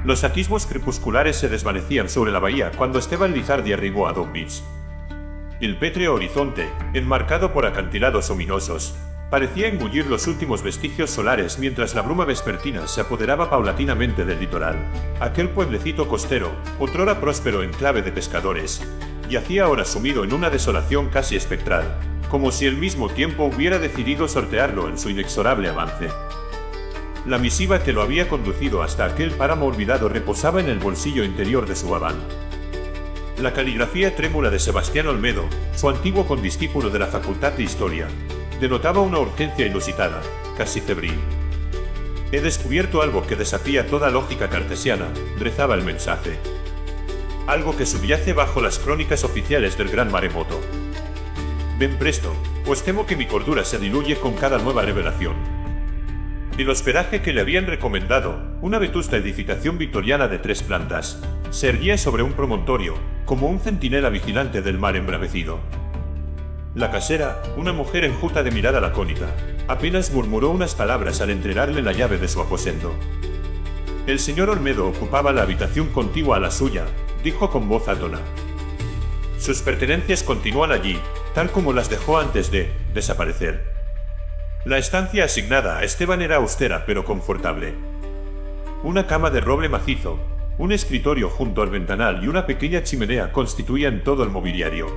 Los atisbos crepusculares se desvanecían sobre la bahía cuando Esteban Lizardi arribó a Dog Beach. El pétreo horizonte, enmarcado por acantilados ominosos, parecía engullir los últimos vestigios solares mientras la bruma vespertina se apoderaba paulatinamente del litoral. Aquel pueblecito costero, otrora próspero enclave de pescadores, yacía ahora sumido en una desolación casi espectral, como si el mismo tiempo hubiera decidido sortearlo en su inexorable avance. La misiva que lo había conducido hasta aquel páramo olvidado reposaba en el bolsillo interior de su gabán. La caligrafía trémula de Sebastián Olmedo, su antiguo condiscípulo de la Facultad de Historia, denotaba una urgencia inusitada, casi febril. «He descubierto algo que desafía toda lógica cartesiana», rezaba el mensaje. «Algo que subyace bajo las crónicas oficiales del gran maremoto. Ven presto, pues temo que mi cordura se diluye con cada nueva revelación». El hospedaje que le habían recomendado, una vetusta edificación victoriana de 3 plantas, se erguía sobre un promontorio, como un centinela vigilante del mar embravecido. La casera, una mujer enjuta de mirada lacónica, apenas murmuró unas palabras al entregarle la llave de su aposento. «El señor Olmedo ocupaba la habitación contigua a la suya», dijo con voz atona. «Sus pertenencias continúan allí, tal como las dejó antes de desaparecer». La estancia asignada a Esteban era austera pero confortable. Una cama de roble macizo, un escritorio junto al ventanal y una pequeña chimenea constituían todo el mobiliario.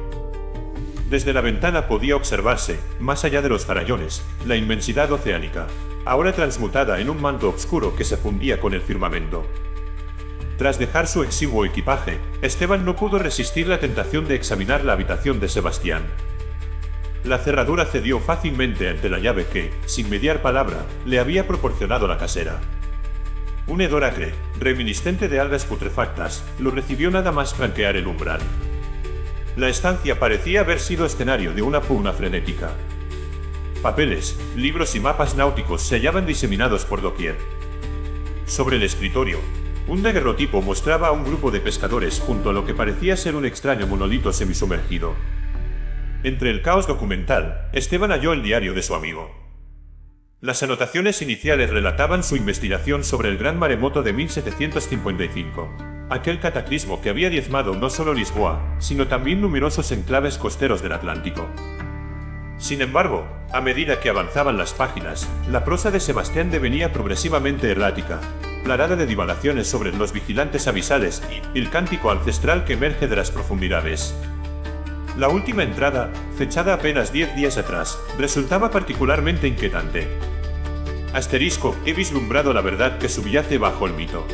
Desde la ventana podía observarse, más allá de los farallones, la inmensidad oceánica, ahora transmutada en un manto oscuro que se fundía con el firmamento. Tras dejar su exiguo equipaje, Esteban no pudo resistir la tentación de examinar la habitación de Sebastián. La cerradura cedió fácilmente ante la llave que, sin mediar palabra, le había proporcionado la casera. Un hedor acre, reminiscente de algas putrefactas, lo recibió nada más franquear el umbral. La estancia parecía haber sido escenario de una pugna frenética. Papeles, libros y mapas náuticos se hallaban diseminados por doquier. Sobre el escritorio, un daguerrotipo mostraba a un grupo de pescadores junto a lo que parecía ser un extraño monolito semisumergido. Entre el caos documental, Esteban halló el diario de su amigo. Las anotaciones iniciales relataban su investigación sobre el gran maremoto de 1755, aquel cataclismo que había diezmado no solo Lisboa, sino también numerosos enclaves costeros del Atlántico. Sin embargo, a medida que avanzaban las páginas, la prosa de Sebastián devenía progresivamente errática, plagada de divagaciones sobre los vigilantes abisales y el cántico ancestral que emerge de las profundidades. La última entrada, fechada apenas 10 días atrás, resultaba particularmente inquietante. Asterisco, he vislumbrado la verdad que subyace bajo el mito.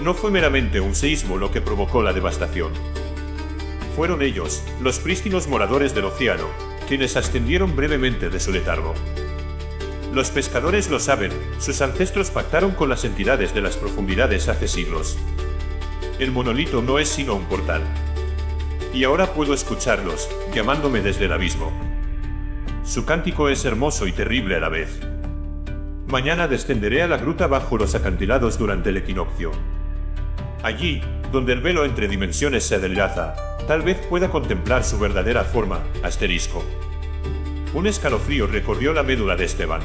No fue meramente un seísmo lo que provocó la devastación. Fueron ellos, los prístinos moradores del océano, quienes ascendieron brevemente de su letargo. Los pescadores lo saben, sus ancestros pactaron con las entidades de las profundidades hace siglos. El monolito no es sino un portal. Y ahora puedo escucharlos, llamándome desde el abismo. Su cántico es hermoso y terrible a la vez. Mañana descenderé a la gruta bajo los acantilados durante el equinoccio. Allí, donde el velo entre dimensiones se adelgaza, tal vez pueda contemplar su verdadera forma, asterisco. Un escalofrío recorrió la médula de Esteban.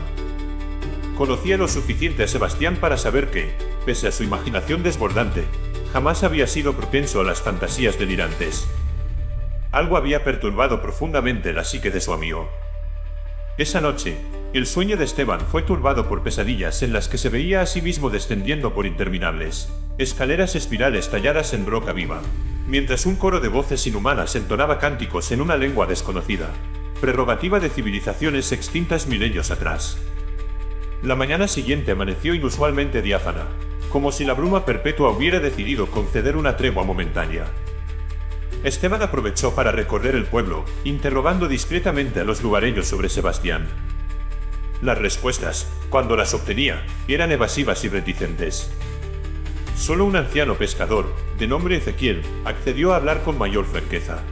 Conocía lo suficiente a Sebastián para saber que, pese a su imaginación desbordante, jamás había sido propenso a las fantasías delirantes. Algo había perturbado profundamente la psique de su amigo. Esa noche, el sueño de Esteban fue turbado por pesadillas en las que se veía a sí mismo descendiendo por interminables escaleras espirales talladas en roca viva, mientras un coro de voces inhumanas entonaba cánticos en una lengua desconocida, prerrogativa de civilizaciones extintas milenios atrás. La mañana siguiente amaneció inusualmente diáfana, como si la bruma perpetua hubiera decidido conceder una tregua momentánea. Esteban aprovechó para recorrer el pueblo, interrogando discretamente a los lugareños sobre Sebastián. Las respuestas, cuando las obtenía, eran evasivas y reticentes. Solo un anciano pescador, de nombre Ezequiel, accedió a hablar con mayor franqueza.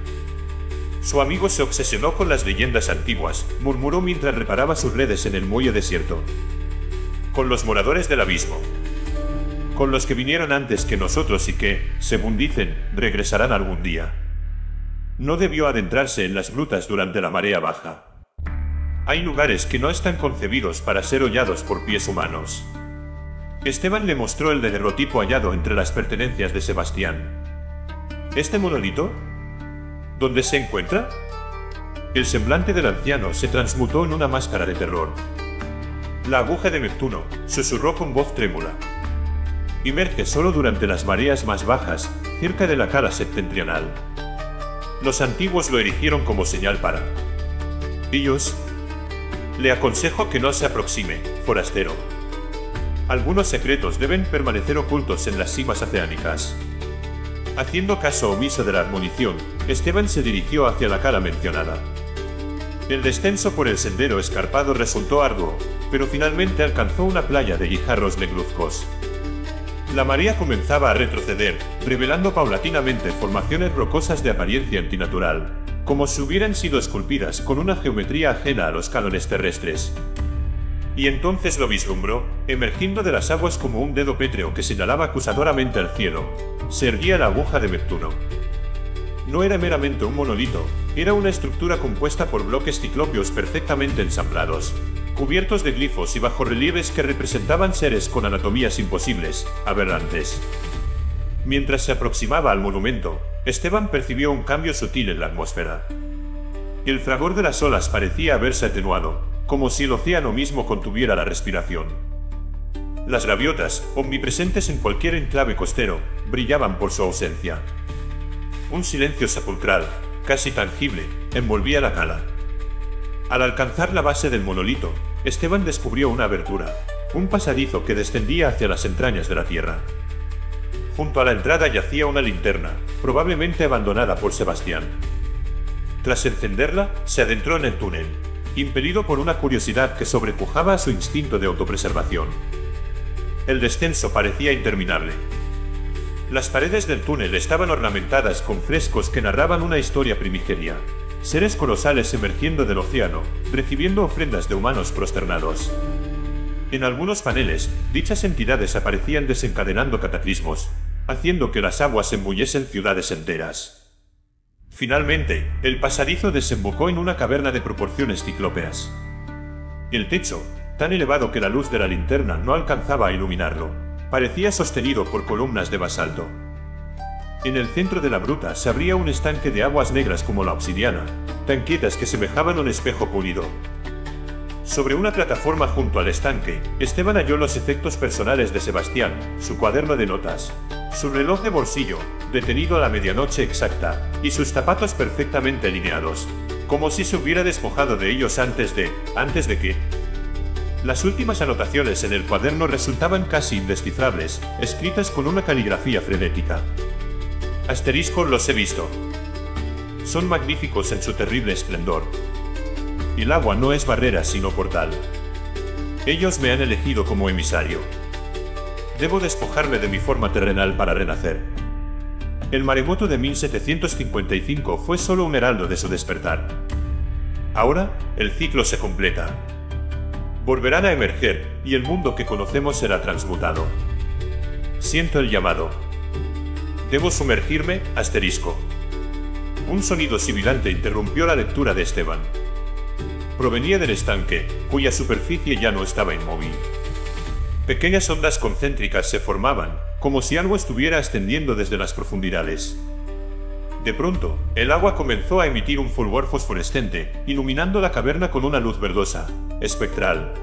Su amigo se obsesionó con las leyendas antiguas, murmuró mientras reparaba sus redes en el muelle desierto. Con los moradores del abismo. Con los que vinieron antes que nosotros y que, según dicen, regresarán algún día. No debió adentrarse en las grutas durante la marea baja. Hay lugares que no están concebidos para ser hollados por pies humanos. Esteban le mostró el daguerrotipo hallado entre las pertenencias de Sebastián. ¿Este monolito? ¿Dónde se encuentra? El semblante del anciano se transmutó en una máscara de terror. La aguja de Neptuno, susurró con voz trémula. Emerge solo durante las mareas más bajas, cerca de la cara septentrional. Los antiguos lo erigieron como señal para ellos. Le aconsejo que no se aproxime, forastero. Algunos secretos deben permanecer ocultos en las cimas oceánicas. Haciendo caso omiso de la admonición, Esteban se dirigió hacia la cala mencionada. El descenso por el sendero escarpado resultó arduo, pero finalmente alcanzó una playa de guijarros negruzcos. La marea comenzaba a retroceder, revelando paulatinamente formaciones rocosas de apariencia antinatural, como si hubieran sido esculpidas con una geometría ajena a los cánones terrestres. Y entonces lo vislumbró, emergiendo de las aguas como un dedo pétreo que señalaba acusadoramente al cielo. Se erguía la aguja de Neptuno. No era meramente un monolito, era una estructura compuesta por bloques ciclópeos perfectamente ensamblados, cubiertos de glifos y bajorrelieves que representaban seres con anatomías imposibles, aberrantes. Mientras se aproximaba al monumento, Esteban percibió un cambio sutil en la atmósfera. El fragor de las olas parecía haberse atenuado, como si el océano mismo contuviera la respiración. Las gaviotas, omnipresentes en cualquier enclave costero, brillaban por su ausencia. Un silencio sepulcral, casi tangible, envolvía la cala. Al alcanzar la base del monolito, Esteban descubrió una abertura, un pasadizo que descendía hacia las entrañas de la tierra. Junto a la entrada yacía una linterna, probablemente abandonada por Sebastián. Tras encenderla, se adentró en el túnel, impelido por una curiosidad que sobrepujaba a su instinto de autopreservación. El descenso parecía interminable. Las paredes del túnel estaban ornamentadas con frescos que narraban una historia primigenia. Seres colosales emergiendo del océano, recibiendo ofrendas de humanos prosternados. En algunos paneles, dichas entidades aparecían desencadenando cataclismos, haciendo que las aguas embulliesen ciudades enteras. Finalmente, el pasadizo desembocó en una caverna de proporciones ciclópeas. El techo, tan elevado que la luz de la linterna no alcanzaba a iluminarlo, parecía sostenido por columnas de basalto. En el centro de la gruta se abría un estanque de aguas negras como la obsidiana, tan quietas que semejaban un espejo pulido. Sobre una plataforma junto al estanque, Esteban halló los efectos personales de Sebastián, su cuaderno de notas, su reloj de bolsillo, detenido a la medianoche exacta, y sus zapatos perfectamente alineados, como si se hubiera despojado de ellos antes de que... Las últimas anotaciones en el cuaderno resultaban casi indescifrables, escritas con una caligrafía frenética. Asterisco, los he visto. Son magníficos en su terrible esplendor. El agua no es barrera sino portal. Ellos me han elegido como emisario. Debo despojarme de mi forma terrenal para renacer. El maremoto de 1755 fue solo un heraldo de su despertar. Ahora, el ciclo se completa. Volverán a emerger, y el mundo que conocemos será transmutado. Siento el llamado. Debo sumergirme, asterisco. Un sonido sibilante interrumpió la lectura de Esteban. Provenía del estanque, cuya superficie ya no estaba inmóvil. Pequeñas ondas concéntricas se formaban, como si algo estuviera ascendiendo desde las profundidades. De pronto, el agua comenzó a emitir un fulgor fosforescente, iluminando la caverna con una luz verdosa, espectral.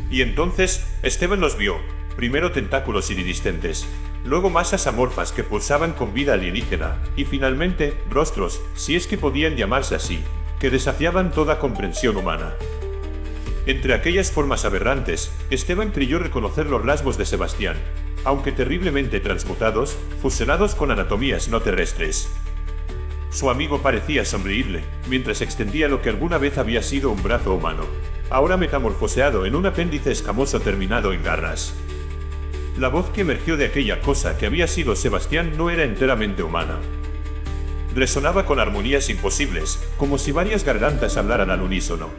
Y entonces, Esteban los vio, primero tentáculos iridiscentes, luego masas amorfas que pulsaban con vida alienígena, y finalmente, rostros, si es que podían llamarse así, que desafiaban toda comprensión humana. Entre aquellas formas aberrantes, Esteban creyó reconocer los rasgos de Sebastián, aunque terriblemente transmutados, fusionados con anatomías no terrestres. Su amigo parecía sonreírle, mientras extendía lo que alguna vez había sido un brazo humano, ahora metamorfoseado en un apéndice escamoso terminado en garras. La voz que emergió de aquella cosa que había sido Sebastián no era enteramente humana. Resonaba con armonías imposibles, como si varias gargantas hablaran al unísono.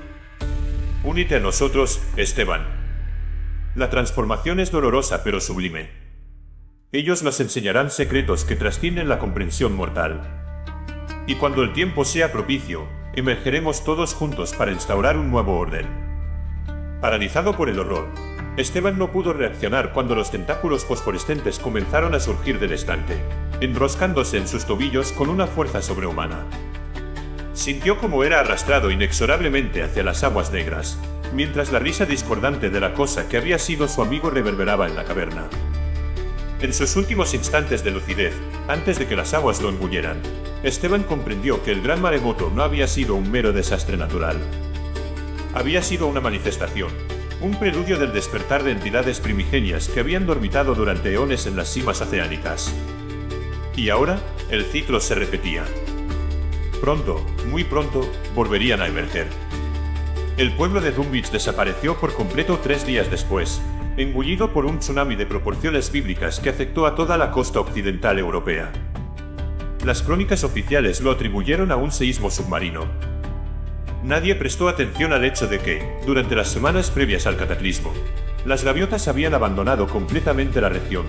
Únete a nosotros, Esteban. La transformación es dolorosa pero sublime. Ellos nos enseñarán secretos que trascienden la comprensión mortal. Y cuando el tiempo sea propicio, emergeremos todos juntos para instaurar un nuevo orden. Paralizado por el horror, Esteban no pudo reaccionar cuando los tentáculos fosforescentes comenzaron a surgir del estanque, enroscándose en sus tobillos con una fuerza sobrehumana. Sintió como era arrastrado inexorablemente hacia las aguas negras, mientras la risa discordante de la cosa que había sido su amigo reverberaba en la caverna. En sus últimos instantes de lucidez, antes de que las aguas lo engulleran, Esteban comprendió que el gran maremoto no había sido un mero desastre natural. Había sido una manifestación, un preludio del despertar de entidades primigenias que habían dormitado durante eones en las cimas oceánicas. Y ahora, el ciclo se repetía. Pronto, muy pronto, volverían a emerger. El pueblo de Dunwich desapareció por completo 3 días después, engullido por un tsunami de proporciones bíblicas que afectó a toda la costa occidental europea. Las crónicas oficiales lo atribuyeron a un seísmo submarino. Nadie prestó atención al hecho de que, durante las semanas previas al cataclismo, las gaviotas habían abandonado completamente la región,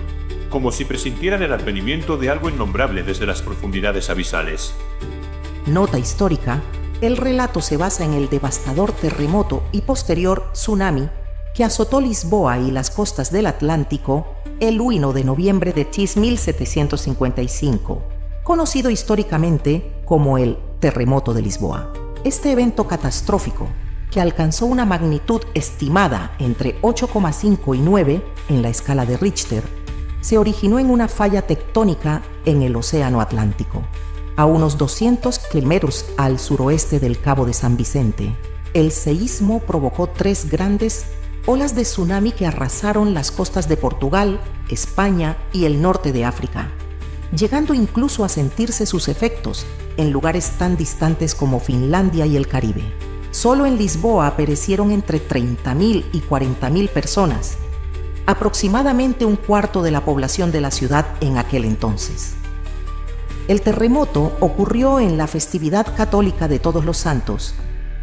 como si presintieran el advenimiento de algo innombrable desde las profundidades abisales. Nota histórica: el relato se basa en el devastador terremoto y posterior tsunami que azotó Lisboa y las costas del Atlántico el 1 de noviembre de 1755, conocido históricamente como el Terremoto de Lisboa. Este evento catastrófico, que alcanzó una magnitud estimada entre 8,5 y 9 en la escala de Richter, se originó en una falla tectónica en el Océano Atlántico, a unos 200 kilómetros al suroeste del Cabo de San Vicente. El seísmo provocó 3 grandes olas de tsunami que arrasaron las costas de Portugal, España y el norte de África, llegando incluso a sentirse sus efectos en lugares tan distantes como Finlandia y el Caribe. Solo en Lisboa perecieron entre 30.000 y 40.000 personas, aproximadamente un cuarto de la población de la ciudad en aquel entonces. El terremoto ocurrió en la festividad católica de Todos los Santos,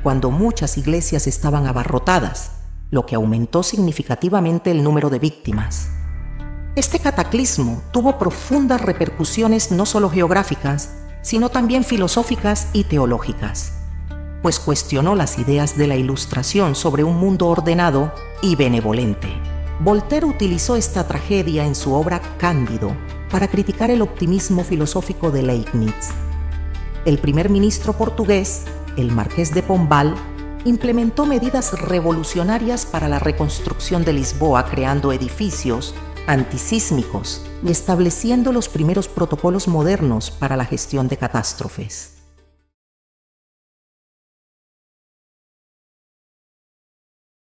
cuando muchas iglesias estaban abarrotadas, lo que aumentó significativamente el número de víctimas. Este cataclismo tuvo profundas repercusiones no solo geográficas, sino también filosóficas y teológicas, pues cuestionó las ideas de la Ilustración sobre un mundo ordenado y benevolente. Voltaire utilizó esta tragedia en su obra Cándido para criticar el optimismo filosófico de Leibniz. El primer ministro portugués, el Marqués de Pombal, implementó medidas revolucionarias para la reconstrucción de Lisboa, creando edificios antisísmicos y estableciendo los primeros protocolos modernos para la gestión de catástrofes.